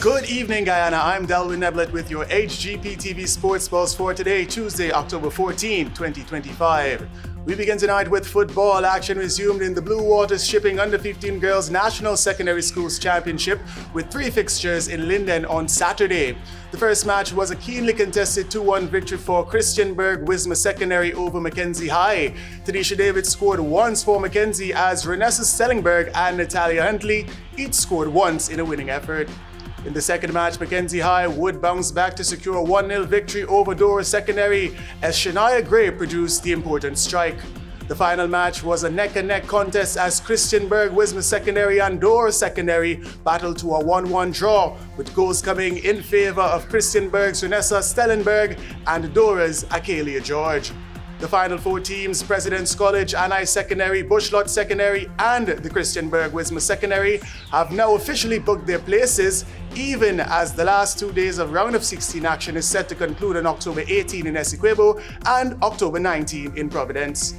Good evening, Guyana. I'm DELVIN NEBLETTE with your HGPTV Sports Pulse for today, Tuesday, October 14, 2025. We begin tonight with football. Action resumed in the Blue Waters Shipping Under-15 Girls National Secondary Schools Championship with 3 fixtures in Linden on Saturday. The first match was a keenly contested 2-1 victory for Christiansburg Wismar Secondary over Mackenzie High. Tenisha David scored once for Mackenzie as Ronessa Stellingburg and Natalyeh Huntley each scored once in a winning effort. In the second match, Mackenzie High would bounce back to secure a 1-0 victory over Dora Secondary as Shania Gray produced the important strike. The final match was a neck-and-neck contest as Christiansburg Wismar Secondary and Dora Secondary battled to a 1-1 draw, with goals coming in favor of Christiansburg's Ronessa Stellingburg and Dora's Akalia George. The final 4 teams, President's College, Annai Secondary, Bushlot Secondary, and the Christiansburg Wismar Secondary, have now officially booked their places, even as the last 2 days of round of 16 action is set to conclude on October 18 in Essequibo and October 19 in Providence.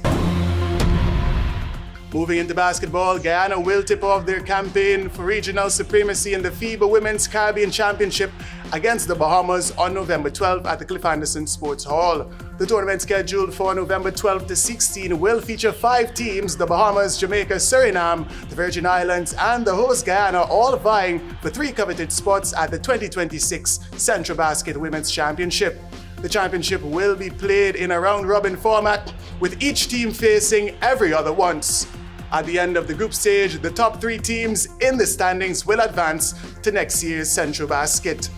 Moving into basketball, Guyana will tip off their campaign for regional supremacy in the FIBA Women's Caribbean Championship against the Bahamas on November 12 at the Cliff Anderson Sports Hall. The tournament scheduled for November 12 to 16 will feature 5 teams: the Bahamas, Jamaica, Suriname, the Virgin Islands, and the host Guyana, all vying for 3 coveted spots at the 2026 Central Basket Women's Championship. The championship will be played in a round-robin format, with each team facing every other once. At the end of the group stage, the top 3 teams in the standings will advance to next year's Central Basket.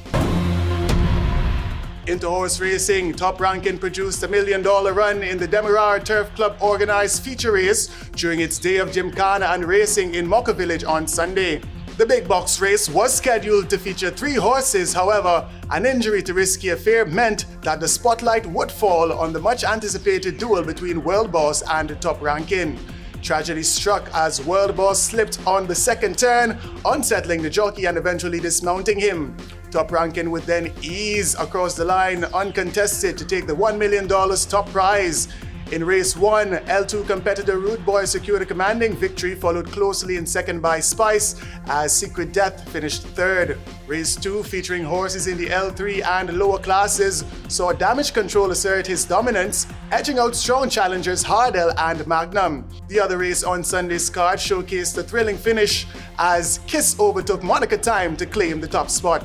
Into horse racing, Top Ranking produced a $1 million run in the Demerara Turf Club organized feature race during its day of Gymkhana and racing in Mocha Village on Sunday. The big box race was scheduled to feature 3 horses. However, an injury to Risky Affair meant that the spotlight would fall on the much anticipated duel between World Boss and Top Ranking. Tragedy struck as World Boss slipped on the second turn, unsettling the jockey and eventually dismounting him. Top Ranking would then ease across the line uncontested to take the $1 million top prize. In race 1, L2 competitor Rude Boy secured a commanding victory, followed closely in second by Spice as Secret Death finished third. Race 2, featuring horses in the L3 and lower classes, saw Damage Control assert his dominance, edging out strong challengers Hardell and Magnum. The other race on Sunday's card showcased a thrilling finish as Kiss overtook Monica Time to claim the top spot.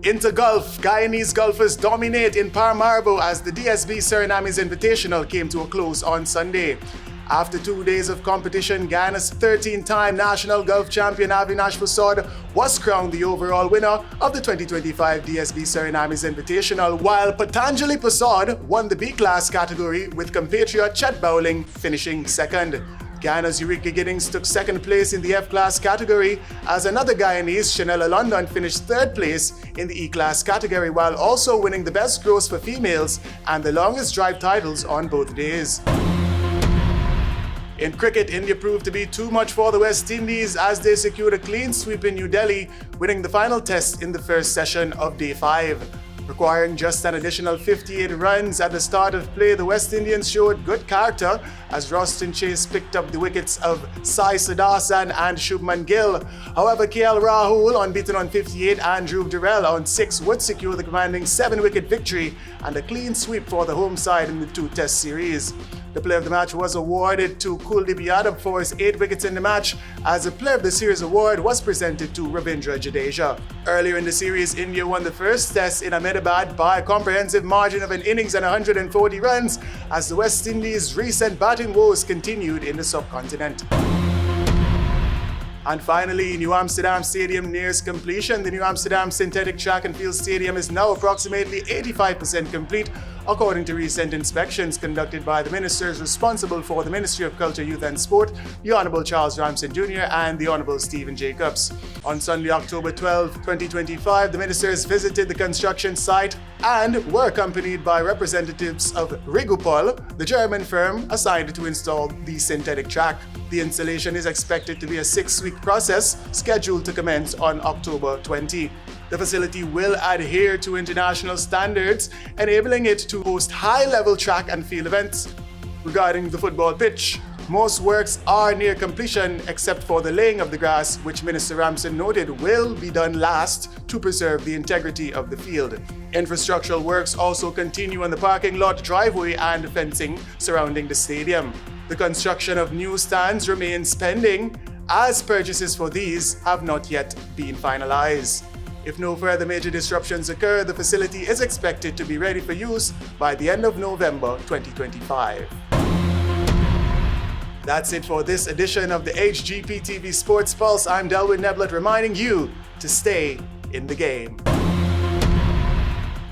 Into golf, Guyanese golfers dominate in Paramaribo as the DSB Suriname's Invitational came to a close on Sunday. After 2 days of competition, Guyana's 13-time national golf champion Avinash Prasad was crowned the overall winner of the 2025 DSB Suriname's Invitational, while Patanjali Prasad won the B-class category with compatriot Chet Bowling finishing second. Guyana's Eureka Giddings took second place in the F-class category as another Guyanese, Chanela London, finished third place in the E-class category while also winning the best gross for females and the longest drive titles on both days. In cricket, India proved to be too much for the West Indies as they secured a clean sweep in New Delhi, winning the final test in the first session of Day 5. Requiring just an additional 58 runs at the start of play, the West Indians showed good character as Roston Chase picked up the wickets of Sai Sadasan and Shubman Gill. However, KL Rahul, unbeaten on 58, and Dhruv Durrell on 6 would secure the commanding 7-wicket victory and a clean sweep for the home side in the 2-test series. The player of the match was awarded to Kuldeep Yadav for his 8 wickets in the match, as the player of the series award was presented to Ravindra Jadeja. Earlier in the series, India won the first test in Ahmedabad by a comprehensive margin of an innings and 140 runs, as the West Indies' recent batting woes continued in the subcontinent. And finally, New Amsterdam Stadium nears completion. The New Amsterdam Synthetic Track and Field Stadium is now approximately 85% complete, according to recent inspections conducted by the ministers responsible for the Ministry of Culture, Youth and Sport, the Honourable Charles Ramsden Jr. and the Honourable Stephen Jacobs. On Sunday, October 12, 2025, the ministers visited the construction site and were accompanied by representatives of Rigupol, the German firm assigned to install the synthetic track. The installation is expected to be a 6-week process, scheduled to commence on October 20. The facility will adhere to international standards, enabling it to host high-level track and field events. Regarding the football pitch, Most works are near completion except for the laying of the grass, which Minister Ramson noted will be done last to preserve the integrity of the field. Infrastructural works also continue on the parking lot, driveway, and fencing surrounding the stadium. The construction of new stands remains pending, as purchases for these have not yet been finalized. If no further major disruptions occur, the facility is expected to be ready for use by the end of November 2025. That's it for this edition of the HGPTV Sports Pulse. I'm DELVIN, reminding you to stay in the game.